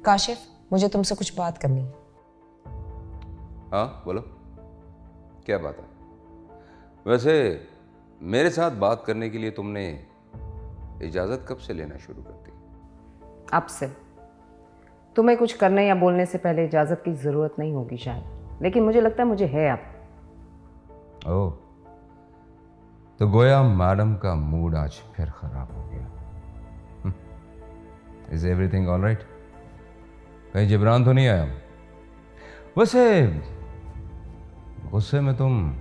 काशिफ, मुझे तुमसे कुछ बात करनी है। हाँ बोलो, क्या बात है? वैसे मेरे साथ बात करने के लिए तुमने इजाज़त कब से लेना शुरू कर दी? अब से। तुम्हें कुछ करने या बोलने से पहले इजाज़त की ज़रूरत नहीं होगी शायद, लेकिन मुझे लगता है मुझे है अब। ओह, तो गोया मैडम का मूड आज फिर खराब हो गया। Is everything all right? कहीं जिब्रान तो नहीं आया? वैसे गुस्से में तुम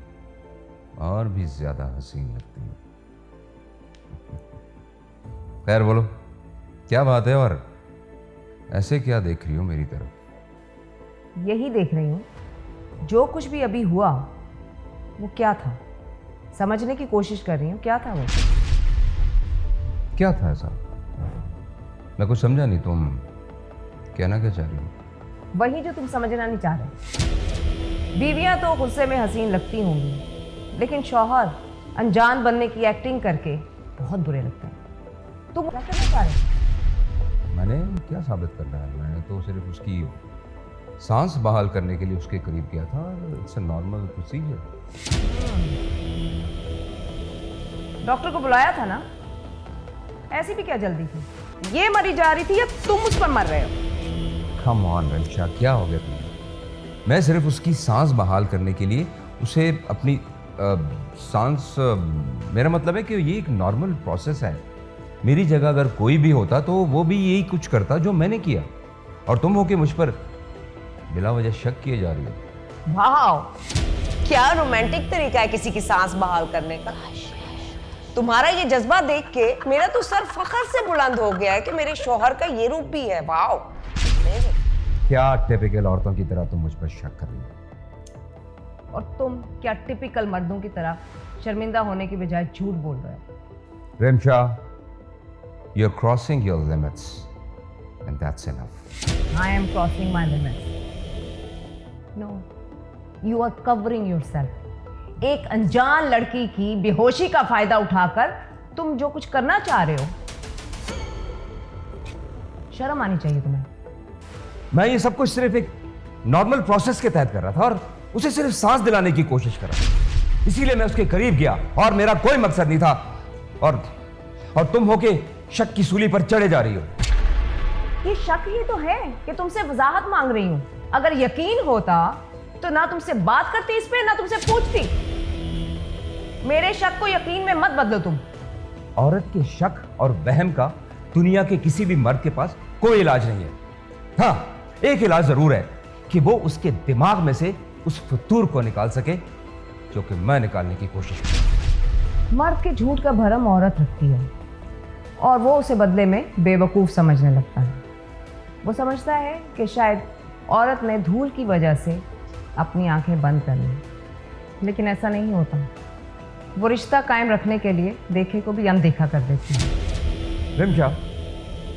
और भी ज्यादा हसीन लगती हो। खैर बोलो, क्या बात है और ऐसे क्या देख रही हो मेरी तरफ? यही देख रही हूँ, जो कुछ भी अभी हुआ वो क्या था, समझने की कोशिश कर रही हूँ। क्या था वो? क्या था ऐसा? मैं कुछ समझा नहीं, तुम कहना क्या चाह रही हो? वही जो तुम समझना नहीं चाह रहे। बीवियां तो गुस्से में हसीन लगती होंगी, लेकिन शौहर अनजान बनने की एक्टिंग करके बहुत बुरे लगते हैं। तुम क्या करना चाह रहे हो? मैंने क्या साबित करना है? मैंने तो सिर्फ उसकी सांस बहाल करने के लिए उसके करीब किया था। It's a normal procedure. Doctor को बुलाया था ना? ऐसी भी क्या जल्दी थी? ये मरी जा रही थी या तुम उस पर मर रहे हो? कम ऑन रंशा, क्या हो गया तुम्हें? मैं सिर्फ उसकी सांस बहाल करने के लिए उसे अपनी सांस मेरा मतलब है कि ये एक नॉर्मल प्रोसेस है। मेरी जगह अगर कोई भी होता तो वो भी यही कुछ करता जो मैंने किया, और तुम हो कि मुझ पर बिला वजह शक किए जा रही हो। वाह, क्या रोमांटिक तरीका है किसी की सांस बहाल करने का। तुम्हारा ये जज्बा देख के मेरा तो सर फखर से बुलंद हो गया है कि मेरे शौहर का ये रूप भी है। वाह, क्या टिपिकल औरतों की तरह तुम मुझ पर शक कर रही हो? और तुम क्या टिपिकल मर्दों की तरह शर्मिंदा होने की बजाय झूठ बोल रहे हो? Remsha, you are crossing your limits and that's enough. I am crossing my limits. No, you are covering yourself. एक अनजान लड़की की बेहोशी का फायदा उठाकर तुम जो कुछ करना चाह रहे हो, शर्म आनी चाहिए तुम्हें। मैं ये सब कुछ सिर्फ एक नॉर्मल प्रोसेस के तहत कर रहा था और उसे सिर्फ सांस दिलाने की कोशिश कर रहा था। इसीलिए मैं उसके करीब गया और मेरा कोई मकसद नहीं था। और तुम होके शक की सूली पर चढ़े जा रही हो। ये शक ही तो है कि तुमसे वजाहत मांग रही हूं। अगर यकीन होता तो ना तुमसे बात करती इस पे, ना तुमसे पूछती। मेरे शक को यकीन में मत बदलो तुम। औरत के शक और वहम का दुनिया के किसी भी मर्द के पास कोई इलाज नहीं है। हाँ, एक इलाज जरूर है कि वो उसके दिमाग में से उस फतूर को निकाल सके जो कि मैं निकालने की कोशिश कर। मर्द के झूठ का भरम औरत रखती है और वो उसे बदले में बेवकूफ समझने लगता है। वो समझता है कि शायद औरत ने धूल की वजह से अपनी आंखें बंद कर ली, लेकिन ऐसा नहीं होता। वो रिश्ता कायम रखने के लिए देखे को भी अनदेखा कर देती है। रिमशा,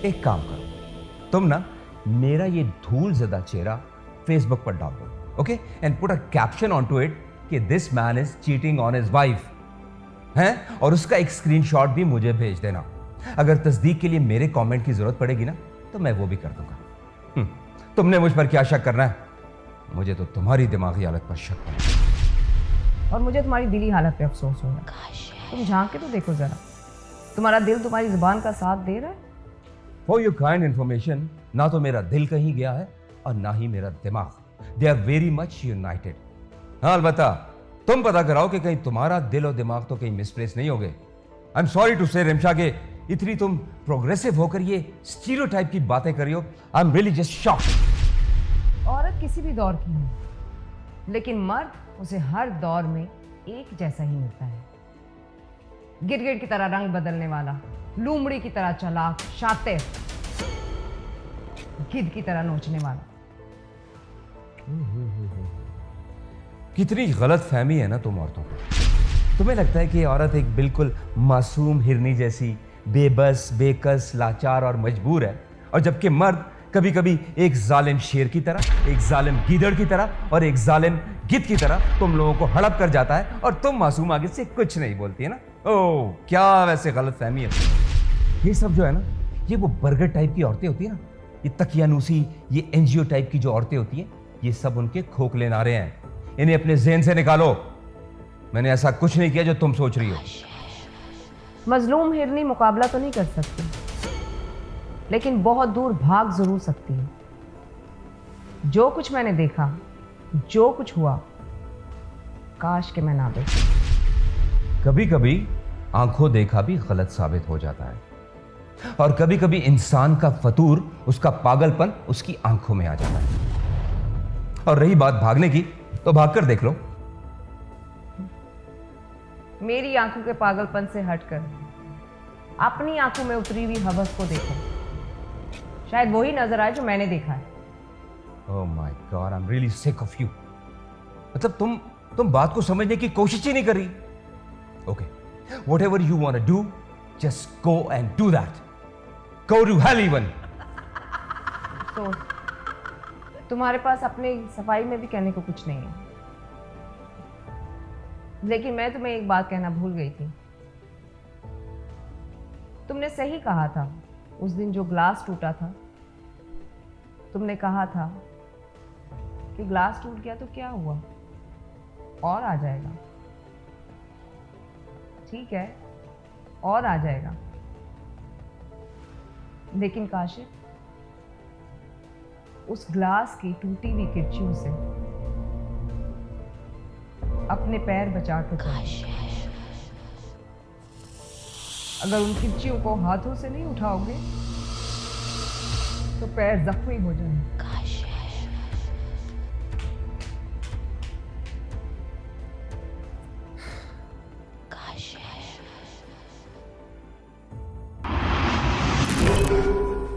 एक काम करो, तुम ना मेरा ये धूल ज़दा चेहरा फेसबुक पर डाल दो, okay, and put a caption on to it कि this man is cheating on his wife हैं, और उसका एक स्क्रीनशॉट भी मुझे भेज देना। अगर तस्दीक के लिए मेरे कमेंट की जरूरत पड़ेगी ना तो मैं वो भी कर दूंगा। तुमने मुझ पर क्या शक करना है? मुझे तो तुम्हारी दिमागी हालत पर शक है और मुझे तुम्हारी दिली हालत पे अफसोस हो रहा है। तुम झांक के तो देखो जरा, तुम्हारा दिल तुम्हारी जुबान का साथ दे रहा है? फॉर योर काइंड इन्फॉर्मेशन, ना तो मेरा दिल कहीं गया है और ना ही मेरा दिमाग। They are very much united. हाँ, अलबत्ता तुम पता कराओ कि कहीं तुम्हारा दिल और दिमाग तो कहीं मिसप्लेस नहीं हो गए। आई एम सॉरी टू से रिमशा के इतनी तुम प्रोग्रेसिव होकर ये स्टीरियोटाइप की बातें कर रही हो। I am really just shocked. औरत किसी भी दौर की है, लेकिन मर्द उसे हर दौर में एक जैसा ही मिलता है। गिरगिट की तरह रंग बदलने वाला, लूमड़ी की तरह चालाक, शातिर, गिद्ध की तरह नोचने वाला। कितनी गलत फहमी है ना तुम औरतों को। तुम्हें लगता है कि ये औरत एक बिल्कुल मासूम हिरनी जैसी बेबस, बेकस, लाचार और मजबूर है, और जबकि मर्द कभी कभी एक जालिम शेर की तरह, एक जालिम गीदड़ की तरह और एक जालिम गिद्ध की तरह तुम लोगों को हड़प कर जाता है, और तुम मासूम आगे से कुछ नहीं बोलती है ना। ओह, क्या वैसे गलत फहमी है। ये सब जो है ना, ये वो बर्गर टाइप की औरतें होती है ना, ये तकियानूसी, ये एनजीओ टाइप की जो औरतें होती हैं, ये सब उनके खोखले नारे हैं। इन्हें अपने ज़हन से निकालो। मैंने ऐसा कुछ नहीं किया जो तुम सोच रही हो। मजलूम हिरनी मुकाबला तो नहीं कर सकती, लेकिन बहुत दूर भाग जरूर सकती है। जो कुछ मैंने देखा, जो कुछ हुआ, काश के मैं ना देखूं। कभी कभी आंखों देखा भी गलत साबित हो जाता है, और कभी कभी इंसान का फतूर, उसका पागलपन उसकी आंखों में आ जाता है। और रही बात भागने की, तो भागकर देख लो। मेरी आंखों के पागलपन से हटकर अपनी आंखों में उतरी हुई हवस को देखो, शायद वही नजर आए जो मैंने देखा है। Oh my God, I'm really sick of you. मतलब तुम बात को समझने की कोशिश ही नहीं कर रही। Okay, whatever you want to do, just go and do that. Go to hell even. तो तुम्हारे पास अपने सफाई में भी कहने को कुछ नहीं है, लेकिन मैं तुम्हें एक बात कहना भूल गई थी। तुमने सही कहा था उस दिन जो ग्लास टूटा था। तुमने कहा था कि ग्लास टूट गया तो क्या हुआ, और आ जाएगा। ठीक है, और आ जाएगा, लेकिन काशिफ, उस ग्लास की टूटी हुई किरचियों से अपने पैर बचा के चलो। अगर उन किरचियों को हाथों से नहीं उठाओगे तो पैर जख्मी हो जाएंगे।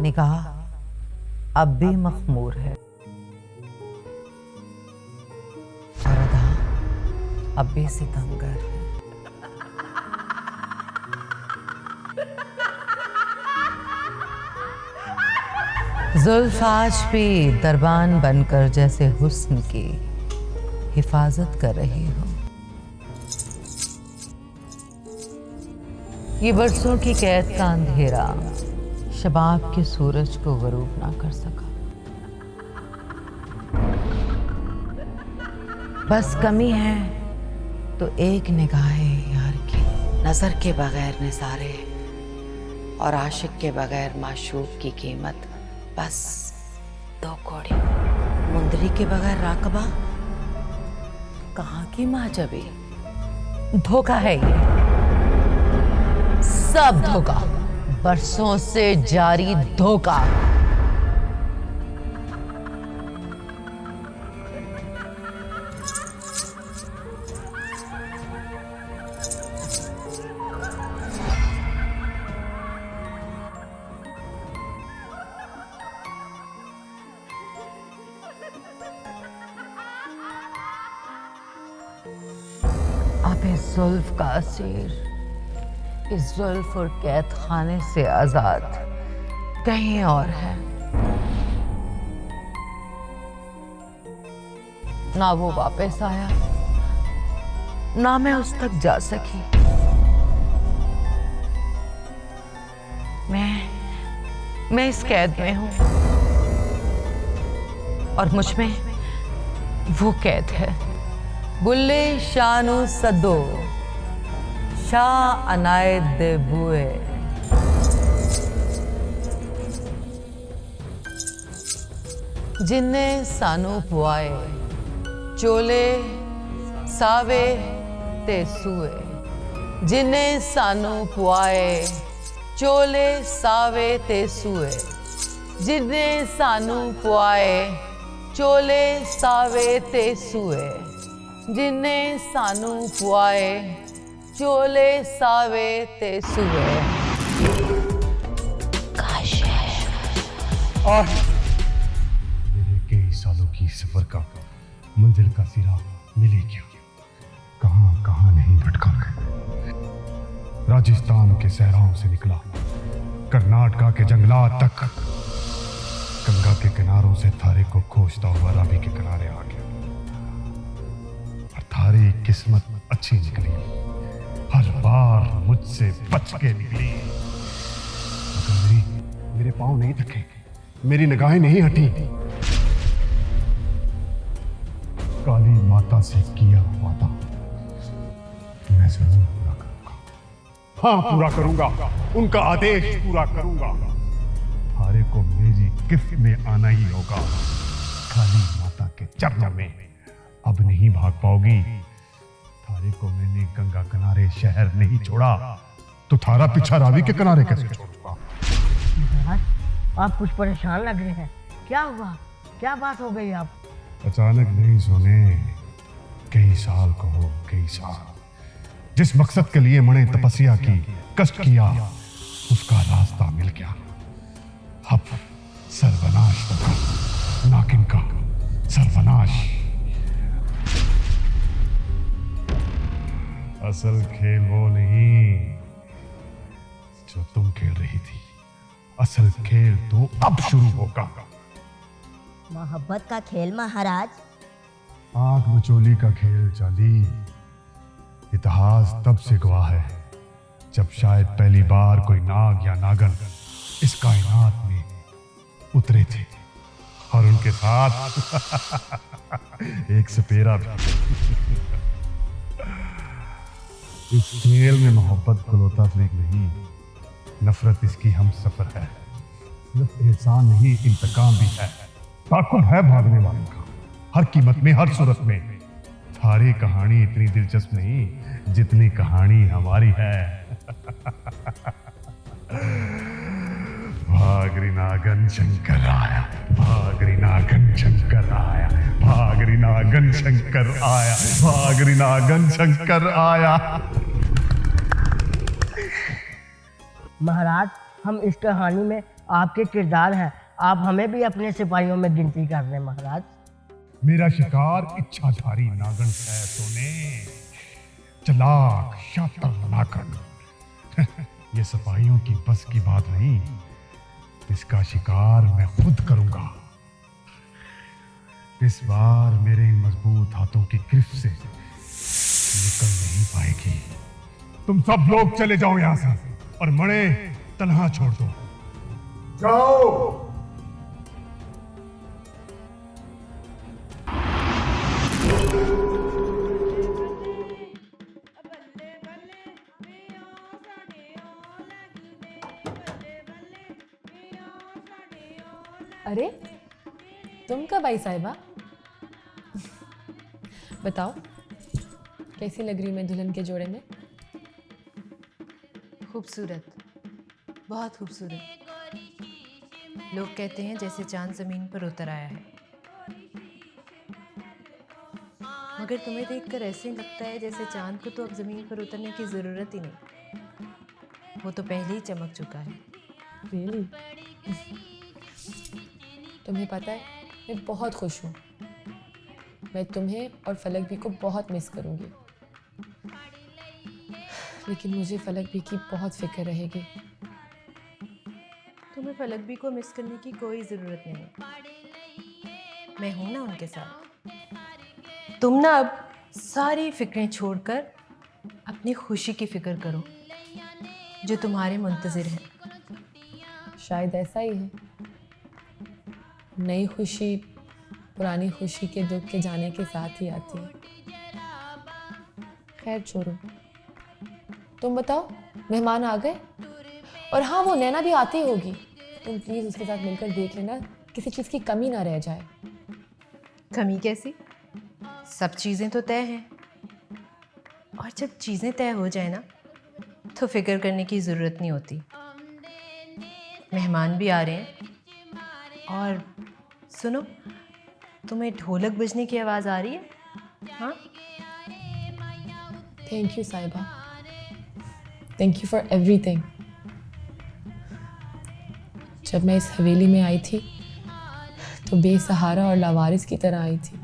निगाह अब भी मखमूर है और अदा अब भी सितमगर है। जुल्फ आज भी दरबान बनकर जैसे हुस्न की हिफाजत कर रही हो। ये बरसों की कैद का अंधेरा शबाब के सूरज को गरूब ना कर सका। बस कमी है तो एक निगाहे यार की, नजर के बगैर निसारे और आशिक के बगैर माशूक की कीमत बस 2 कौड़ी। मुंदरी के बगैर राकबा कहाँ की माजबी। धोखा है ये, सब धोखा, बरसों से जारी धोखा। अब इस जुल्फ का असीर, इस जुल्फ और कैद खाने से आजाद कहीं और है। ना वो वापस आया, ना मैं उस तक जा सकी। मैं इस कैद में हूं और मुझ में वो कैद है। बुल्ले शानु सदो शाह अनायत दे बुए। जिन्ने सानू पुआए चोले सावे ते सुए। जिन्ने सानू पुआए चोले सावे ते सुए। जिन्ने सानू पुआए चोले सावे ते सुए। जिन्ने सानू पुआए चोले सावे ते सुए। और मेरे कई सालों की सफर का मंजिल का सिरा मिले क्या? कहां कहां नहीं भटका मैं। राजस्थान के सहराओं से निकला, कर्नाटका के जंगलात तक, गंगा के किनारों से थारे को खोजता हुआ रावी के किनारे आ गया। और थारी किस्मत अच्छी निकली, हर बार मुझसे बच के निकली। मगर मेरे पांव नहीं थके, मेरी निगाहें नहीं हटी। काली माता से किया वादा मैं जरूर पूरा करूंगा। हाँ, पूरा करूंगा, उनका आदेश पूरा करूंगा। थारे को मेरी गिफ्ट में आना ही होगा। काली माता के चरणों में अब नहीं भाग पाओगी। थारे को मैंने गंगा किनारे शहर नहीं छोड़ा तो थारा पीछा रावी के किनारे कैसे छोड़ूंगा? महाराज, आप कुछ परेशान लग रहे हैं। क्या हुआ? क्या बात हो गई आप? अचानक नहीं सोने, कई साल कहो कई साल, जिस मकसद के लिए मैंने तपस्या की, कष्ट किया, उसका रास्ता मिल गया। अब सर्वनाश होगा, नागिन का सर्वनाश। असल खेल वो नहीं जो तुम खेल रही थी। असल खेल तो अब शुरू होगा। मोहब्बत का खेल महाराज। आंख मचोली का खेल चाली। इतिहास तब से गवाह है जब शायद पहली बार कोई नाग या नागन इस कायनात में उतरे थे और उनके साथ एक सपेरा भी। इस खेल में मोहब्बत गलोता फ्रीक नहीं, नफरत इसकी हम सफर है। सिर्फ एहसान नहीं, इंतकाम भी है। ताकुब है भागने वाले का, हर कीमत में, हर सूरत में। थारी कहानी इतनी दिलचस्प नहीं जितनी कहानी हमारी है। भागरी नागन शंकर आया, भागरी नागन शंकर आया, भागरी नागन शंकर आया, भागरी नागन शंकर आया। महाराज, हम इस कहानी में आपके किरदार हैं। आप हमें भी अपने सिपाहियों में गिनती कर रहे हैं महाराज। मेरा शिकार इच्छाधारी नागन है सोने, चालाक शातिर नागन। ये सिपाहियों की बस की बात नहीं, इसका शिकार मैं खुद करूंगा। इस बार मेरे इन मजबूत हाथों की गिरफ्त से निकल नहीं पाएगी। तुम सब लोग चले जाओ यहां से और मणे तन्हा छोड़ दो। जाओ। अरे तुम कब आई साहिबा? बताओ कैसी लग रही मैं दुल्हन के जोड़े में? खूबसूरत, बहुत खूबसूरत। लोग कहते हैं जैसे चांद ज़मीन पर उतर आया है, मगर तुम्हें देखकर ऐसे लगता है जैसे चांद को तो अब ज़मीन पर उतरने की ज़रूरत ही नहीं, वो तो पहले ही चमक चुका है। रियली? तुम्हें पता है मैं बहुत खुश हूँ। मैं तुम्हें और फलक भी को बहुत मिस करूँगी, लेकिन मुझे फलक भी की बहुत फिक्र रहेगी। तुम्हें फलक भी को मिस करने की कोई ज़रूरत नहीं, मैं हूं ना उनके साथ। तुम ना अब सारी फिक्रें छोड़कर अपनी खुशी की फ़िक्र करो जो तुम्हारे मुंतज़िर हैं। शायद ऐसा ही है, नई खुशी पुरानी खुशी के दुख के जाने के साथ ही आती है। खैर छोड़ो, तुम बताओ मेहमान आ गए? और हाँ, वो नैना भी आती होगी, तुम प्लीज़ उसके साथ मिलकर देख लेना किसी चीज़ की कमी ना रह जाए। कमी कैसी? सब चीज़ें तो तय हैं, और जब चीज़ें तय हो जाए ना तो फिक्र करने की ज़रूरत नहीं होती। मेहमान भी आ रहे हैं, और सुनो, तुम्हें ढोलक बजने की आवाज़ आ रही है? हाँ, थैंक यू साहिबा, थैंक यू फॉर एवरीथिंग। जब मैं इस हवेली में आई थी तो बेसहारा और लावारिस की तरह आई थी।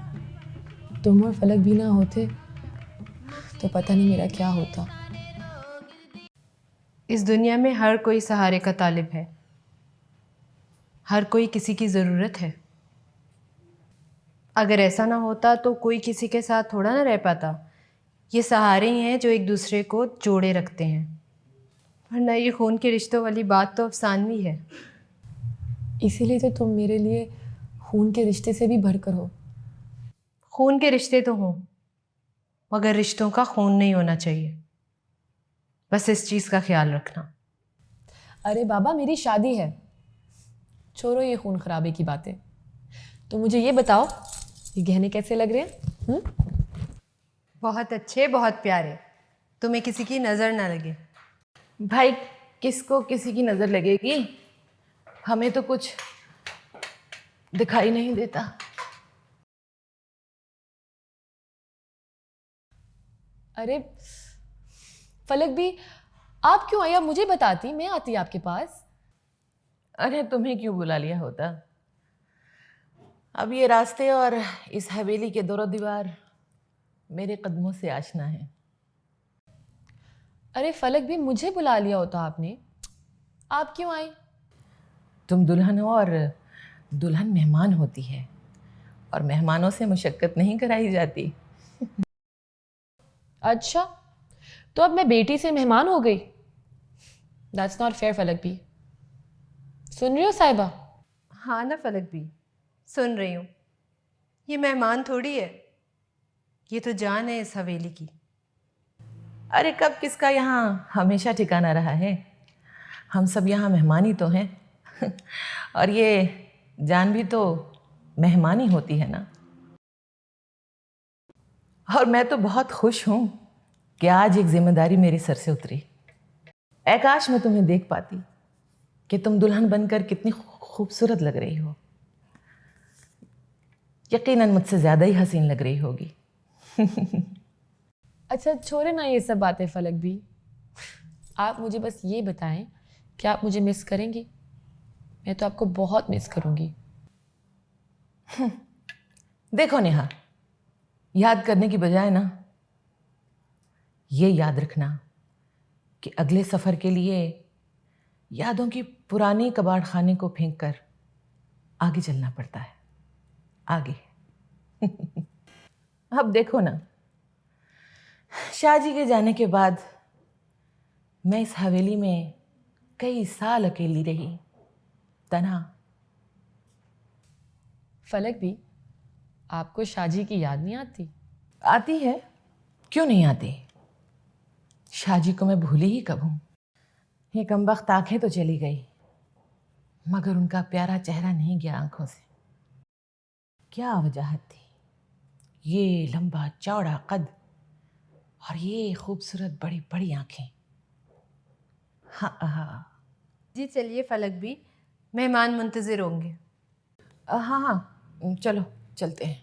तुम और फलक भी ना होते तो पता नहीं मेरा क्या होता। इस दुनिया में हर कोई सहारे का तालिब है, हर कोई किसी की ज़रूरत है। अगर ऐसा ना होता तो कोई किसी के साथ थोड़ा ना रह पाता। ये सहारे ही हैं जो एक दूसरे को जोड़े रखते हैं, वरना ये खून के रिश्तों वाली बात तो अफसानवी है। इसीलिए तो तुम मेरे लिए खून के रिश्ते से भी बढ़कर हो। खून के रिश्ते तो हों, मगर रिश्तों का खून नहीं होना चाहिए। बस इस चीज़ का ख्याल रखना। अरे बाबा, मेरी शादी है, छोड़ो ये खून खराबे की बातें। तो मुझे ये बताओ, ये गहने कैसे लग रहे हैं? बहुत अच्छे, बहुत प्यारे। तुम्हें किसी की नज़र ना लगे। भाई किसको किसी की नज़र लगेगी? हमें तो कुछ दिखाई नहीं देता। अरे फलक भी, आप क्यों आई? आप मुझे बताती, मैं आती आपके पास। अरे तुम्हें क्यों बुला लिया होता? अब ये रास्ते और इस हवेली के दौरो दीवार मेरे कदमों से आशना है। अरे फलक भी, मुझे बुला लिया होता आपने, आप क्यों आई? तुम दुल्हन हो और दुल्हन मेहमान होती है, और मेहमानों से मुशक्कत नहीं कराई जाती। अच्छा, तो अब मैं बेटी से मेहमान हो गई? दैट्स नॉट फेयर फलक भी। सुन रही हो साहिबा? हाँ ना फलक भी, सुन रही हूँ। ये मेहमान थोड़ी है, ये तो जान है इस हवेली की। अरे कब किसका यहाँ हमेशा ठिकाना रहा है? हम सब यहाँ मेहमान ही तो हैं। और ये जान भी तो मेहमान ही होती है ना। और मैं तो बहुत खुश हूँ कि आज एक जिम्मेदारी मेरे सर से उतरी। काश मैं तुम्हें देख पाती कि तुम दुल्हन बनकर कितनी खूबसूरत लग रही हो। यकीनन मुझसे ज़्यादा ही हसीन लग रही होगी। अच्छा छोड़े ना ये सब बातें फलक भी, आप मुझे बस ये बताएं कि आप मुझे मिस करेंगी? मैं तो आपको बहुत मिस करूंगी। देखो नेहा, याद करने की बजाय ना ये याद रखना कि अगले सफ़र के लिए यादों की पुरानी कबाड़ खाने को फेंक कर आगे चलना पड़ता है। आगे। अब देखो ना, शाहजी के जाने के बाद मैं इस हवेली में कई साल अकेली रही, तन्हा। फलक भी, आपको शाहजी की याद नहीं आती? आती है, क्यों नहीं आती? शाहजी को मैं भूली ही कब हूँ। ये कमबख्त आंखें तो चली गई, मगर उनका प्यारा चेहरा नहीं गया आंखों से। क्या वजह थी? ये लंबा चौड़ा कद और ये खूबसूरत बड़ी बड़ी आंखें। हाँ हाँ। जी चलिए फलक भी, मेहमान मुंतज़िर होंगे। हाँ हाँ, चलो चलते हैं।